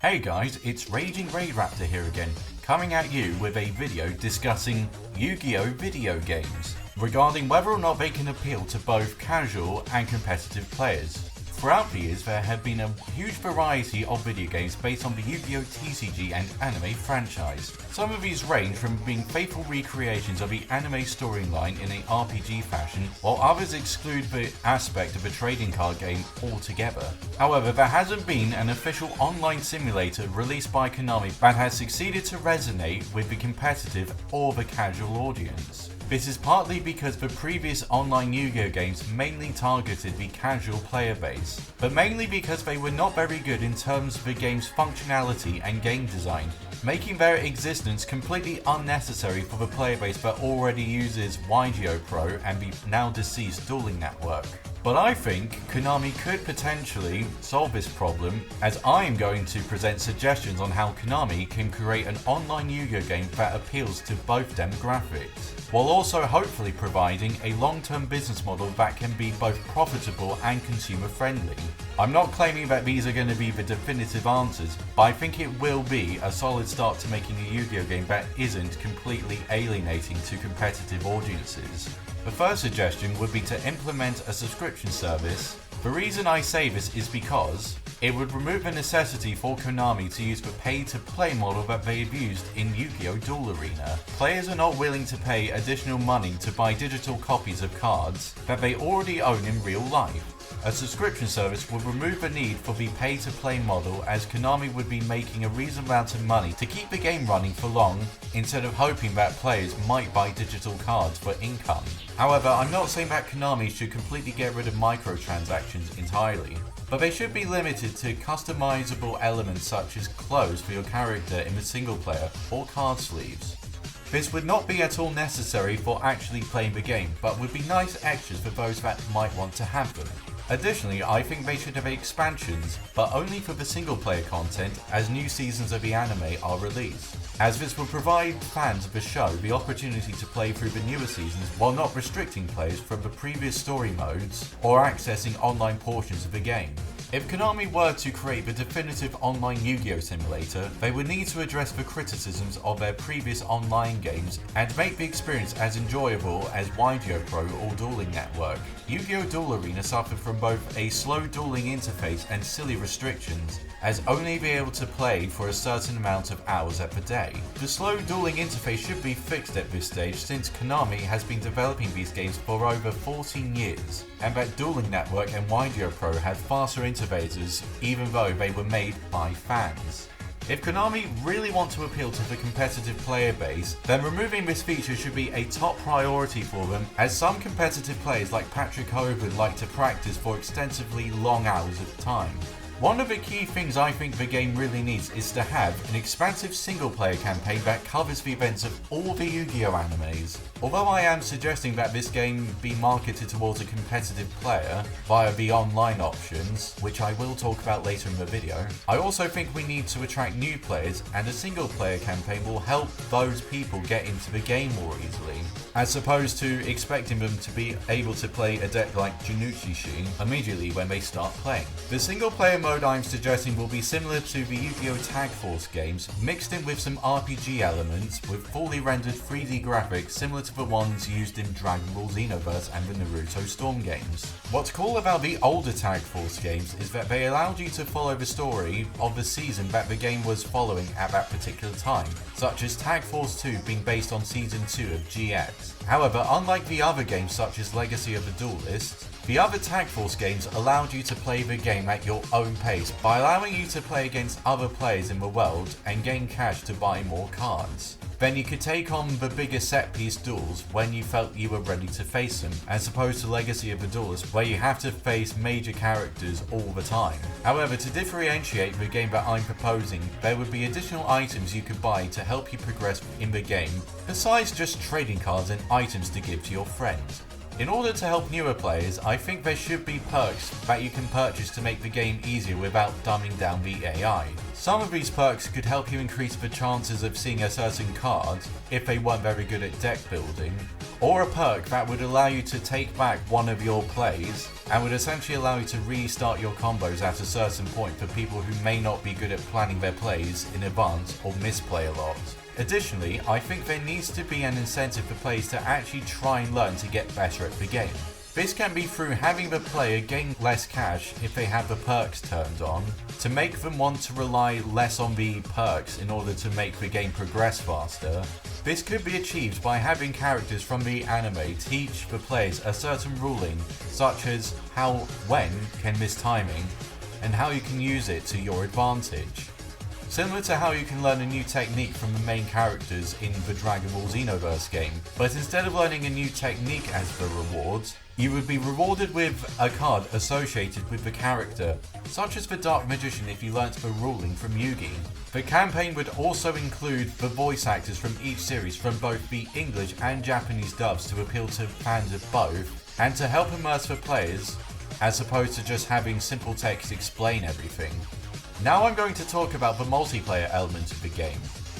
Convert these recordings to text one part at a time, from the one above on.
Hey guys, it's RagingRaidRaptor here again, coming at you with a video discussing Yu-Gi-Oh video games, regarding whether or not they can appeal to both casual and competitive players. Throughout the years, there have been a huge variety of video games based on the Yu-Gi-Oh TCG and anime franchise. Some of these range from being faithful recreations of the anime storyline in an RPG fashion, while others exclude the aspect of a trading card game altogether. However, there hasn't been an official online simulator released by Konami that has succeeded to resonate with the competitive or the casual audience. This is partly because the previous online Yu-Gi-Oh games mainly targeted the casual player base, but mainly because they were not very good in terms of the game's functionality and game design, making their existence completely unnecessary for the player base that already uses YuGiOh Pro and the now deceased Dueling Network. But I think Konami could potentially solve this problem, as I am going to present suggestions on how Konami can create an online Yu-Gi-Oh game that appeals to both demographics, while also hopefully providing a long-term business model that can be both profitable and consumer friendly. I'm not claiming that these are going to be the definitive answers, but I think it will be a solid start to making a Yu-Gi-Oh game that isn't completely alienating to competitive audiences. The first suggestion would be to implement a subscription service. The reason I say this is because it would remove the necessity for Konami to use the pay-to-play model that they have used in Yu-Gi-Oh! Duel Arena. Players are not willing to pay additional money to buy digital copies of cards that they already own in real life. A subscription service would remove the need for the pay-to-play model, as Konami would be making a reasonable amount of money to keep the game running for long, instead of hoping that players might buy digital cards for income. However, I'm not saying that Konami should completely get rid of microtransactions entirely, but they should be limited to customizable elements such as clothes for your character in the single player or card sleeves. This would not be at all necessary for actually playing the game, but would be nice extras for those that might want to have them. Additionally, I think they should have expansions, but only for the single player content as new seasons of the anime are released, as this will provide fans of the show the opportunity to play through the newer seasons while not restricting players from the previous story modes or accessing online portions of the game. If Konami were to create the definitive online Yu-Gi-Oh simulator, they would need to address the criticisms of their previous online games and make the experience as enjoyable as YuGiOh Pro or Dueling Network. Yu-Gi-Oh! Duel Arena suffered from both a slow dueling interface and silly restrictions, as only be able to play for a certain amount of hours per day. The slow dueling interface should be fixed at this stage, since Konami has been developing these games for over 14 years, and that Dueling Network and YuGiOh Pro had faster interfaces even though they were made by fans. If Konami really want to appeal to the competitive player base, then removing this feature should be a top priority for them, as some competitive players like Patrick Hoban like to practice for extensively long hours at a time. One of the key things I think the game really needs is to have an expansive single-player campaign that covers the events of all the Yu-Gi-Oh animes. Although I am suggesting that this game be marketed towards a competitive player via the online options, which I will talk about later in the video, I also think we need to attract new players, and a single-player campaign will help those people get into the game more easily, as opposed to expecting them to be able to play a deck like Januchi-Shin immediately when they start playing. The single-player mode I'm suggesting will be similar to the Yu-Gi-Oh! Tag Force games, mixed in with some RPG elements with fully rendered 3D graphics similar to the ones used in Dragon Ball Xenoverse and the Naruto Storm games. What's cool about the older Tag Force games is that they allowed you to follow the story of the season that the game was following at that particular time, such as Tag Force 2 being based on Season 2 of GX. However, unlike the other games such as Legacy of the Duelist, the other Tag Force games allowed you to play the game at your own pace by allowing you to play against other players in the world and gain cash to buy more cards. Then you could take on the bigger set-piece duels when you felt you were ready to face them, as opposed to Legacy of the Duelist where you have to face major characters all the time. However, to differentiate the game that I'm proposing, there would be additional items you could buy to help you progress in the game, besides just trading cards and items to give to your friends. In order to help newer players, I think there should be perks that you can purchase to make the game easier without dumbing down the AI. Some of these perks could help you increase the chances of seeing a certain card if they weren't very good at deck building, or a perk that would allow you to take back one of your plays and would essentially allow you to restart your combos at a certain point for people who may not be good at planning their plays in advance or misplay a lot. Additionally, I think there needs to be an incentive for players to actually try and learn to get better at the game. This can be through having the player gain less cash if they have the perks turned on, to make them want to rely less on the perks in order to make the game progress faster. This could be achieved by having characters from the anime teach the players a certain ruling, such as how when can miss timing, and how you can use it to your advantage. Similar to how you can learn a new technique from the main characters in the Dragon Ball Xenoverse game, but instead of learning a new technique as the rewards, you would be rewarded with a card associated with the character, such as the Dark Magician if you learnt the ruling from Yugi. The campaign would also include the voice actors from each series from both the English and Japanese dubs to appeal to fans of both, and to help immerse the players, as opposed to just having simple text explain everything. Now I'm going to talk about the multiplayer element of the game.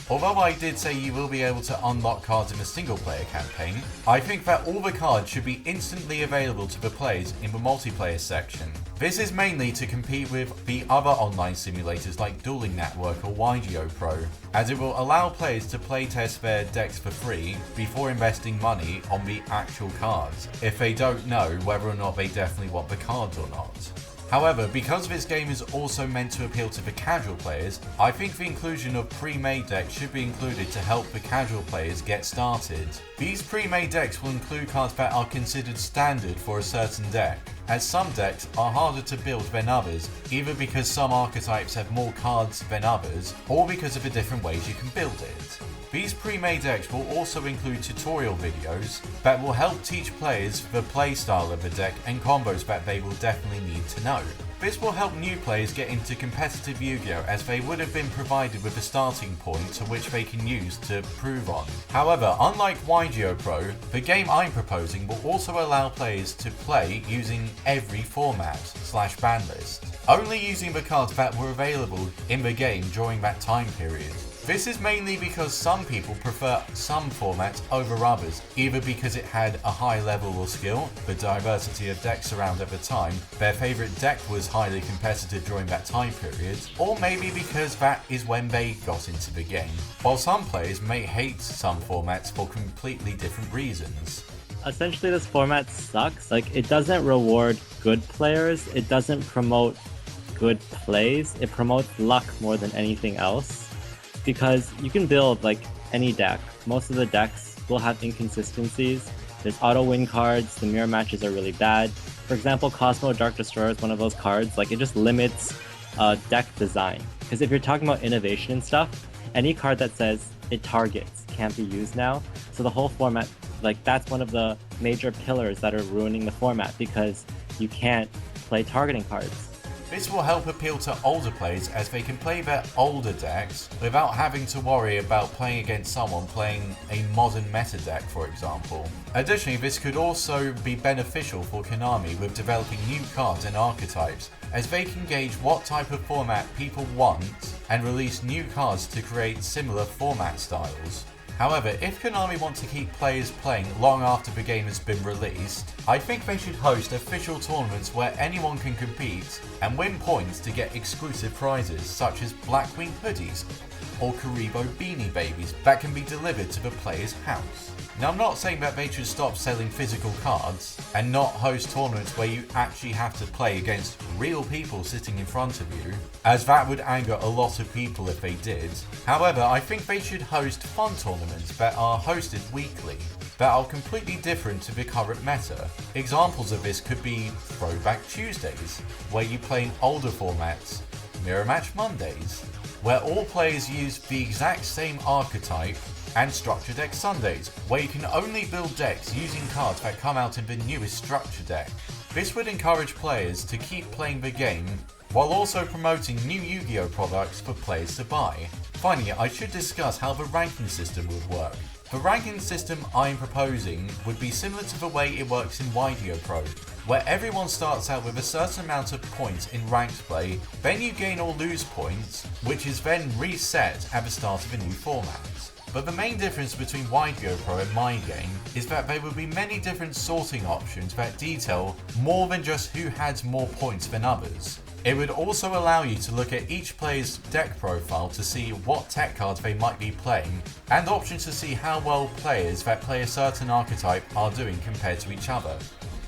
Although I did say you will be able to unlock cards in a single player campaign, I think that all the cards should be instantly available to the players in the multiplayer section. This is mainly to compete with the other online simulators like Dueling Network or YuGiOh Pro, as it will allow players to playtest their decks for free before investing money on the actual cards, if they don't know whether or not they definitely want the cards or not. However, because this game is also meant to appeal to the casual players, I think the inclusion of pre-made decks should be included to help the casual players get started. These pre-made decks will include cards that are considered standard for a certain deck, as some decks are harder to build than others, either because some archetypes have more cards than others, or because of the different ways you can build it. These pre-made decks will also include tutorial videos that will help teach players the playstyle of the deck and combos that they will definitely need to know. This will help new players get into competitive Yu-Gi-Oh, as they would have been provided with a starting point to which they can use to prove on. However, unlike YuGiOh Pro, the game I'm proposing will also allow players to play using every format/ban list, only using the cards that were available in the game during that time period. This is mainly because some people prefer some formats over others, either because it had a high level of skill, the diversity of decks around at the time, their favourite deck was highly competitive during that time period, or maybe because that is when they got into the game, while some players may hate some formats for completely different reasons. Essentially, this format sucks. It doesn't reward good players, it doesn't promote good plays, it promotes luck more than anything else. Because you can build any deck. Most of the decks will have inconsistencies. There's auto win cards, the mirror matches are really bad. For example, Cosmo Dark Destroyer is one of those cards, it just limits deck design. Because if you're talking about innovation and stuff, any card that says it targets can't be used now. So the whole format, that's one of the major pillars that are ruining the format, because you can't play targeting cards. This will help appeal to older players, as they can play their older decks without having to worry about playing against someone playing a modern meta deck, for example. Additionally, this could also be beneficial for Konami with developing new cards and archetypes, as they can gauge what type of format people want and release new cards to create similar format styles. However, if Konami want to keep players playing long after the game has been released, I think they should host official tournaments where anyone can compete and win points to get exclusive prizes such as Blackwing hoodies or Karibo beanie babies that can be delivered to the player's house. Now, I'm not saying that they should stop selling physical cards and not host tournaments where you actually have to play against real people sitting in front of you, as that would anger a lot of people if they did. However, I think they should host fun tournaments that are hosted weekly, that are completely different to the current meta. Examples of this could be Throwback Tuesdays, where you play in older formats, Mirror Match Mondays, where all players use the exact same archetype, and Structure Deck Sundays, where you can only build decks using cards that come out in the newest Structure Deck. This would encourage players to keep playing the game, while also promoting new Yu-Gi-Oh products for players to buy. Finally, I should discuss how the ranking system would work. The ranking system I'm proposing would be similar to the way it works in YuGiOh Pro, where everyone starts out with a certain amount of points in ranked play, then you gain or lose points, which is then reset at the start of a new format. But the main difference between YuGiOh Pro and my game is that there will be many different sorting options that detail more than just who had more points than others. It would also allow you to look at each player's deck profile to see what tech cards they might be playing, and options to see how well players that play a certain archetype are doing compared to each other.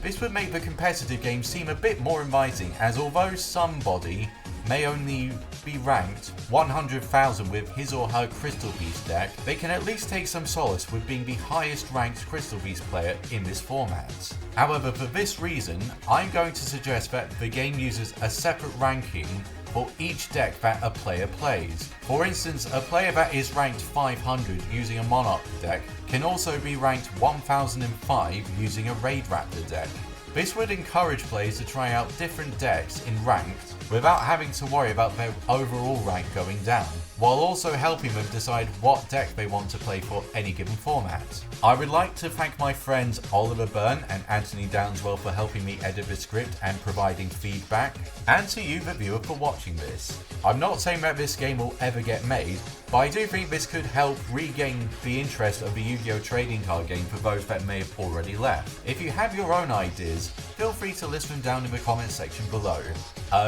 This would make the competitive game seem a bit more inviting, as although somebody may only be ranked 100,000 with his or her Crystal Beast deck, they can at least take some solace with being the highest ranked Crystal Beast player in this format. However, for this reason, I'm going to suggest that the game uses a separate ranking for each deck that a player plays. For instance, a player that is ranked 500 using a Monarch deck can also be ranked 1005 using a RagingRaidRaptor deck. This would encourage players to try out different decks in ranked without having to worry about their overall rank going down, while also helping them decide what deck they want to play for any given format. I would like to thank my friends Oliver Byrne and Anthony Downswell for helping me edit the script and providing feedback, and to you the viewer for watching this. I'm not saying that this game will ever get made, but I do think this could help regain the interest of the Yu-Gi-Oh! Trading card game for those that may have already left. If you have your own ideas, feel free to list them down in the comments section below.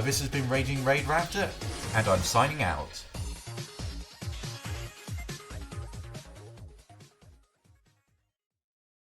This has been RagingRaidRaptor, and I'm signing out.